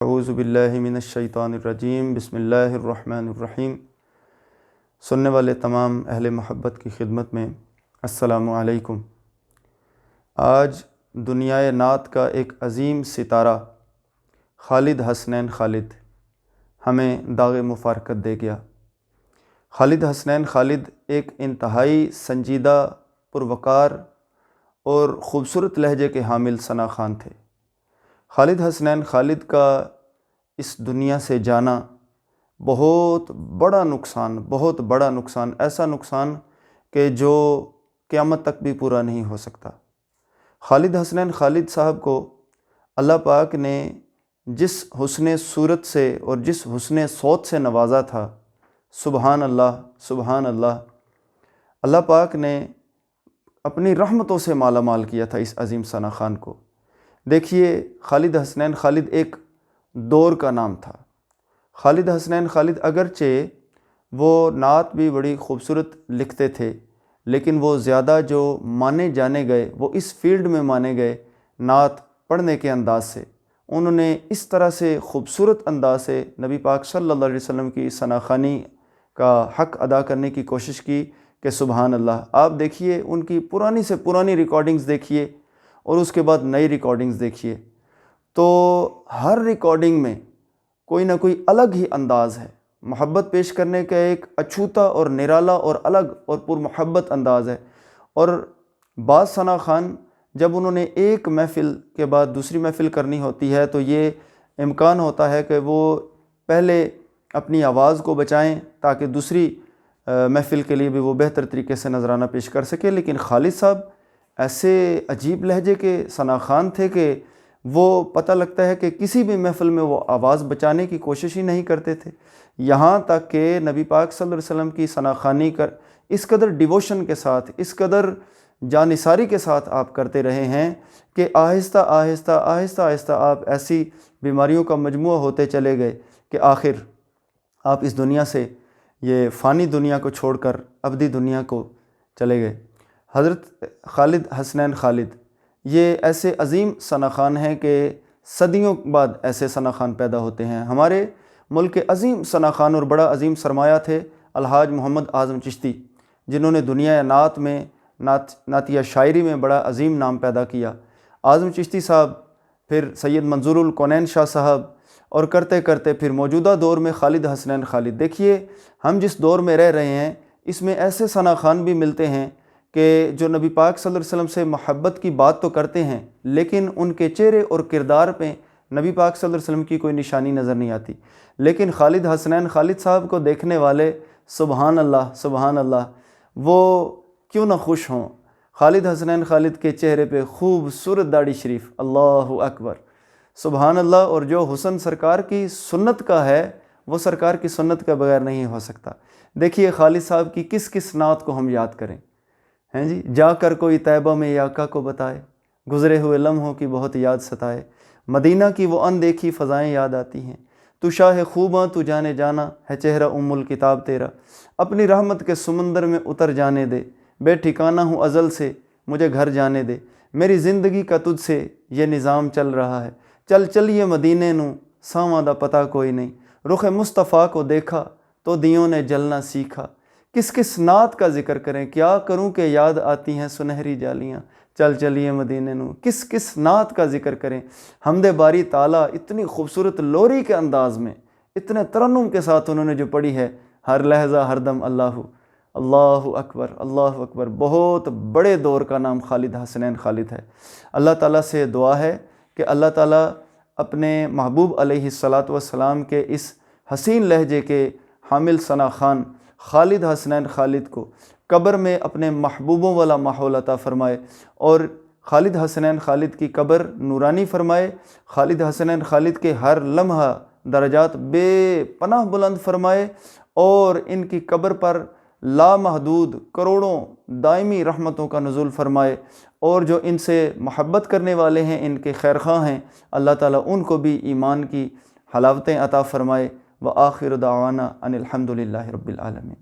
اعوذ باللہ من الشیطان الرجیم، بسم اللہ الرحمن الرحیم۔ سننے والے تمام اہل محبت کی خدمت میں السلام علیکم۔ آج دنیائے نعت کا ایک عظیم ستارہ خالد حسنین خالد ہمیں داغ مفارقت دے گیا۔ خالد حسنین خالد ایک انتہائی سنجیدہ، پروقار اور خوبصورت لہجے کے حامل ثنا خوان تھے۔ خالد حسنین خالد کا اس دنیا سے جانا بہت بڑا نقصان، ایسا نقصان کہ جو قیامت تک بھی پورا نہیں ہو سکتا۔ خالد حسنین خالد صاحب کو اللہ پاک نے جس حسن صورت سے اور جس حسن صوت سے نوازا تھا، سبحان اللہ سبحان اللہ، اللہ پاک نے اپنی رحمتوں سے مالا مال کیا تھا اس عظیم ثنا خوان کو۔ دیکھیے، خالد حسنین خالد ایک دور کا نام تھا۔ خالد حسنین خالد اگرچہ وہ نعت بھی بڑی خوبصورت لکھتے تھے، لیکن وہ زیادہ جو مانے جانے گئے، وہ اس فیلڈ میں مانے گئے نعت پڑھنے کے انداز سے۔ انہوں نے اس طرح سے خوبصورت انداز سے نبی پاک صلی اللہ علیہ وسلم کی ثنا خوانی کا حق ادا کرنے کی کوشش کی کہ سبحان اللہ۔ آپ دیکھیے، ان کی پرانی سے پرانی ریکارڈنگز دیکھیے اور اس کے بعد نئی ریکارڈنگز دیکھیے، تو ہر ریکارڈنگ میں کوئی نہ کوئی الگ ہی انداز ہے۔ محبت پیش کرنے کا ایک اچھوتا اور نرالا اور الگ اور پرمحبت انداز ہے۔ اور بعض ثنا خوان جب انہوں نے ایک محفل کے بعد دوسری محفل کرنی ہوتی ہے تو یہ امکان ہوتا ہے کہ وہ پہلے اپنی آواز کو بچائیں تاکہ دوسری محفل کے لیے بھی وہ بہتر طریقے سے نذرانہ پیش کر سکے۔ لیکن خالد صاحب ایسے عجیب لہجے کے ثنا خوان تھے کہ وہ پتہ لگتا ہے کہ کسی بھی محفل میں وہ آواز بچانے کی کوشش ہی نہیں کرتے تھے، یہاں تک کہ نبی پاک صلی اللہ علیہ وسلم کی ثنا خوانی کر اس قدر ڈیووشن کے ساتھ، اس قدر جانثاری کے ساتھ آپ کرتے رہے ہیں کہ آہستہ آہستہ آپ ایسی بیماریوں کا مجموعہ ہوتے چلے گئے کہ آخر آپ اس دنیا سے، یہ فانی دنیا کو چھوڑ کر ابدی دنیا کو چلے گئے۔ حضرت خالد حسنین خالد یہ ایسے عظیم ثنا خوان ہیں کہ صدیوں بعد ایسے ثنا خوان پیدا ہوتے ہیں۔ ہمارے ملک کے عظیم ثنا خوان اور بڑا عظیم سرمایہ تھے الحاج محمد اعظم چشتی، جنہوں نے دنیا نعت میں، نعتیہ شاعری میں بڑا عظیم نام پیدا کیا۔ اعظم چشتی صاحب، پھر سید منظور الکونین شاہ صاحب، اور کرتے کرتے پھر موجودہ دور میں خالد حسنین خالد۔ دیکھیے، ہم جس دور میں رہ رہے ہیں اس میں ایسے ثنا خوان بھی ملتے ہیں کہ جو نبی پاک صلی اللہ علیہ وسلم سے محبت کی بات تو کرتے ہیں، لیکن ان کے چہرے اور کردار پہ نبی پاک صلی اللہ علیہ وسلم کی کوئی نشانی نظر نہیں آتی۔ لیکن خالد حسنین خالد صاحب کو دیکھنے والے سبحان اللہ، وہ کیوں نہ خوش ہوں۔ خالد حسنین خالد کے چہرے پہ خوبصورت داڑھی شریف، اللہ اکبر، سبحان اللہ۔ اور جو حسن سرکار کی سنت کا ہے وہ سرکار کی سنت کے بغیر نہیں ہو سکتا۔ دیکھیے، خالد صاحب کی کس کس نعت کو ہم یاد کریں، ہیں جی؟ جا کر کوئی طیبہ میں آقا کو بتائے، گزرے ہوئے لمحوں کی بہت یاد ستائے، مدینہ کی وہ اندیکھی فضائیں یاد آتی ہیں، تو شاہ خوباں تو جانے جانا ہے چہرہ الکتاب تیرا، اپنی رحمت کے سمندر میں اتر جانے دے، بے ٹھکانہ ہوں ازل سے مجھے گھر جانے دے، میری زندگی کا تجھ سے یہ نظام چل رہا ہے، چلیے مدینے نوں ساواں دا پتہ کوئی نہیں، رخ مصطفیٰ کو دیکھا تو دیوں نے جلنا سیکھا۔ کس کس نعت کا ذکر کریں، کیا کروں کہ یاد آتی ہیں سنہری جالیاں، چلیے مدینے نوں۔ کس کس نعت کا ذکر کریں۔ حمد باری تعالیٰ اتنی خوبصورت لوری کے انداز میں، اتنے ترنم کے ساتھ انہوں نے جو پڑھی ہے، ہر لہجہ ہر دم اللہ اکبر۔ بہت بڑے دور کا نام خالد حسنین خالد ہے۔ اللہ تعالیٰ سے دعا ہے کہ اللہ تعالیٰ اپنے محبوب علیہ السلام کے اس حسین لہجے کے حامل ثنا خوان خالد حسنین خالد کو قبر میں اپنے محبوبوں والا ماحول عطا فرمائے، اور خالد حسنین خالد کی قبر نورانی فرمائے، خالد حسنین خالد کے ہر لمحہ درجات بے پناہ بلند فرمائے، اور ان کی قبر پر لامحدود کروڑوں دائمی رحمتوں کا نزول فرمائے، اور جو ان سے محبت کرنے والے ہیں، ان کے خیرخواہ ہیں، اللہ تعالیٰ ان کو بھی ایمان کی حلاوتیں عطا فرمائے۔ وآخر دعوانا ان الحمد للہ رب العالمین۔